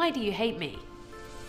Why do you hate me?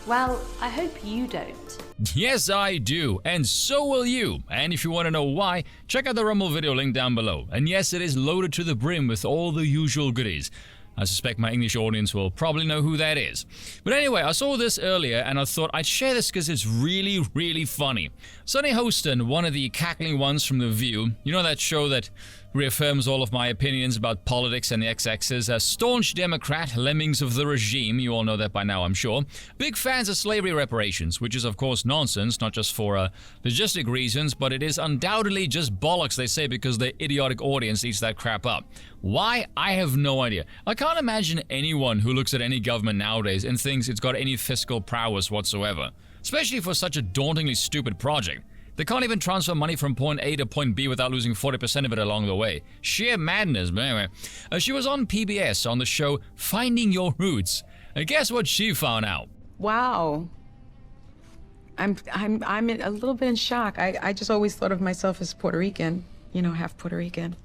Well, I hope you don't. Yes, I do, and so will you. And if you want to know why, check out the Rumble video link down below. And yes, it is loaded to the brim with all the usual goodies. I suspect my English audience will probably know who that is. But anyway, I saw this earlier and I thought I'd share this because it's really, really funny. Sonny Hostin, one of the cackling ones from The View, you know that show that reaffirms all of my opinions about politics and the XXs, a staunch Democrat, lemmings of the regime, you all know that by now I'm sure, big fans of slavery reparations, which is of course nonsense, not just for logistic reasons, but it is undoubtedly just bollocks they say because their idiotic audience eats that crap up. Why? I have no idea. I can't imagine anyone who looks at any government nowadays and thinks it's got any fiscal prowess whatsoever, especially for such a dauntingly stupid project. They can't even transfer money from point A to point B without losing 40% of it along the way. Sheer madness, but anyway. She was on PBS on the show Finding Your Roots. And guess what she found out? Wow. I'm a little bit in shock. I just always thought of myself as Puerto Rican, you know, half Puerto Rican.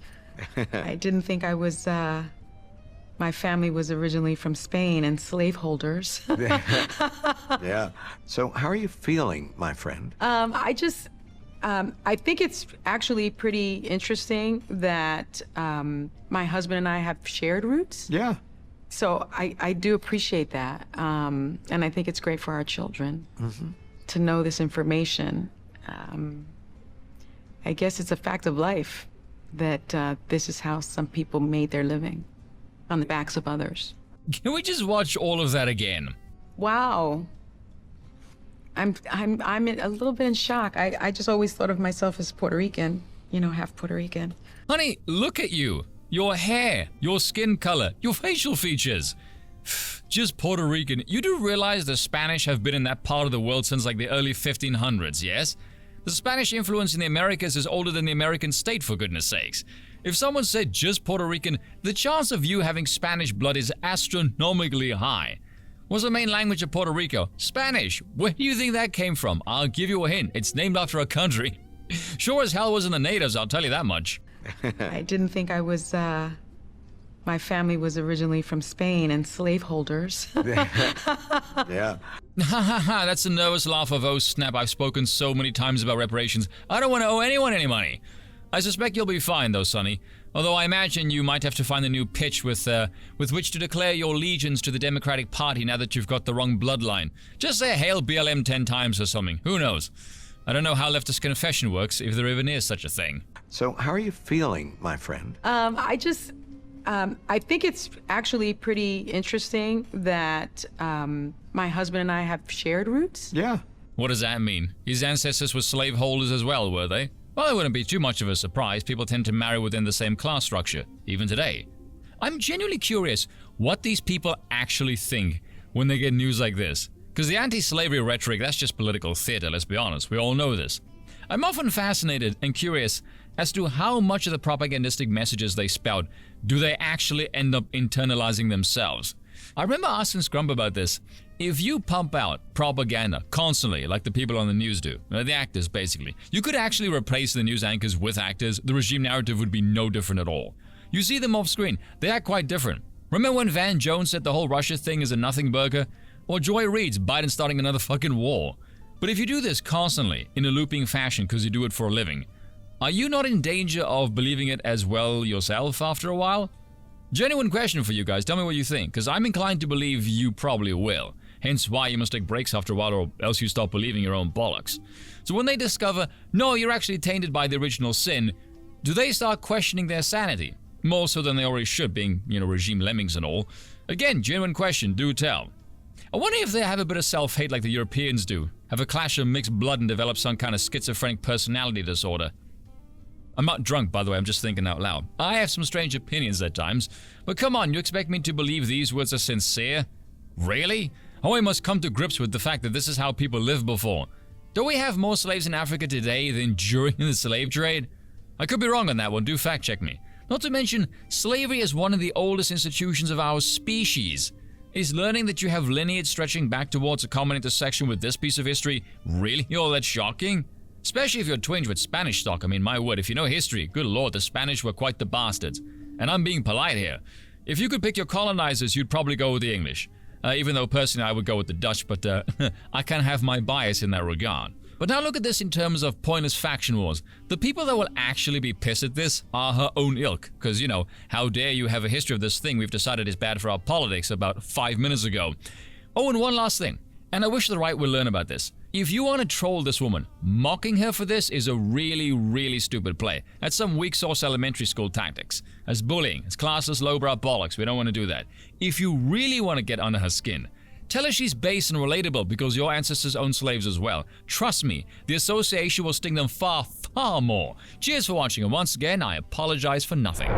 I didn't think I was, my family was originally from Spain and slaveholders. Yeah. So how are you feeling, my friend? I think it's actually pretty interesting that my husband and I have shared roots. Yeah. So I do appreciate that. And I think it's great for our children to know this information. I guess it's a fact of life that this is how some people made their living, on the backs of others. Can we just watch all of that again? Wow. I'm a little bit in shock. I just always thought of myself as Puerto Rican, you know, half Puerto Rican. Honey, look at you. Your hair, your skin color, your facial features. Just Puerto Rican. You do realize the Spanish have been in that part of the world since like the early 1500s, yes? The Spanish influence in the Americas is older than the American state, for goodness sakes. If someone said just Puerto Rican, the chance of you having Spanish blood is astronomically high. What's the main language of Puerto Rico? Spanish. Where do you think that came from? I'll give you a hint. It's named after a country. Sure as hell wasn't the natives, I'll tell you that much. I didn't think I was, my family was originally from Spain and slaveholders. Yeah. Ha ha ha, that's a nervous laugh of oh snap, I've spoken so many times about reparations. I don't want to owe anyone any money. I suspect you'll be fine though, Sonny. Although I imagine you might have to find a new pitch with which to declare your allegiance to the Democratic Party now that you've got the wrong bloodline. Just say Hail BLM 10 times or something. Who knows? I don't know how leftist confession works, if there even is such a thing. So how are you feeling, my friend? I think it's actually pretty interesting that my husband and I have shared roots. Yeah. What does that mean? His ancestors were slaveholders as well, were they? Well, it wouldn't be too much of a surprise. People tend to marry within the same class structure, even today. I'm genuinely curious what these people actually think when they get news like this. Because the anti-slavery rhetoric, that's just political theater, let's be honest. We all know this. I'm often fascinated and curious as to how much of the propagandistic messages they spout do they actually end up internalizing themselves. I remember asking Scrump about this. If you pump out propaganda constantly, like the people on the news do, the actors basically, you could actually replace the news anchors with actors. The regime narrative would be no different at all. You see them off screen, they act quite different. Remember when Van Jones said the whole Russia thing is a nothing burger? Or Joy Reid's Biden starting another fucking war. But if you do this constantly, in a looping fashion because you do it for a living, are you not in danger of believing it as well yourself after a while? Genuine question for you guys, tell me what you think, because I'm inclined to believe you probably will. Hence why you must take breaks after a while or else you stop believing your own bollocks. So when they discover, no, you're actually tainted by the original sin, do they start questioning their sanity? More so than they already should, being, regime lemmings and all. Again, genuine question, do tell. I wonder if they have a bit of self-hate like the Europeans do, have a clash of mixed blood and develop some kind of schizophrenic personality disorder. I'm not drunk, by the way, I'm just thinking out loud. I have some strange opinions at times, but come on, you expect me to believe these words are sincere? Really? Oh, I must come to grips with the fact that this is how people lived before. Don't we have more slaves in Africa today than during the slave trade? I could be wrong on that one, do fact check me. Not to mention, slavery is one of the oldest institutions of our species. Is learning that you have lineage stretching back towards a common intersection with this piece of history really all that shocking? Especially if you're twinged with Spanish stock. I mean, my word, if you know history, good lord, the Spanish were quite the bastards. And I'm being polite here. If you could pick your colonizers, you'd probably go with the English. Even though personally I would go with the Dutch, but I kind of have my bias in that regard. But now look at this in terms of pointless faction wars. The people that will actually be pissed at this are her own ilk. Because, you know, how dare you have a history of this thing we've decided is bad for our politics about 5 minutes ago. Oh, and one last thing. And I wish the right would learn about this. If you want to troll this woman, mocking her for this is a really, really stupid play. That's some weak sauce elementary school tactics. That's bullying. It's classless, lowbrow bollocks. We don't want to do that. If you really want to get under her skin, tell her she's base and relatable because your ancestors owned slaves as well. Trust me, the association will sting them far, far more. Cheers for watching, and once again, I apologize for nothing.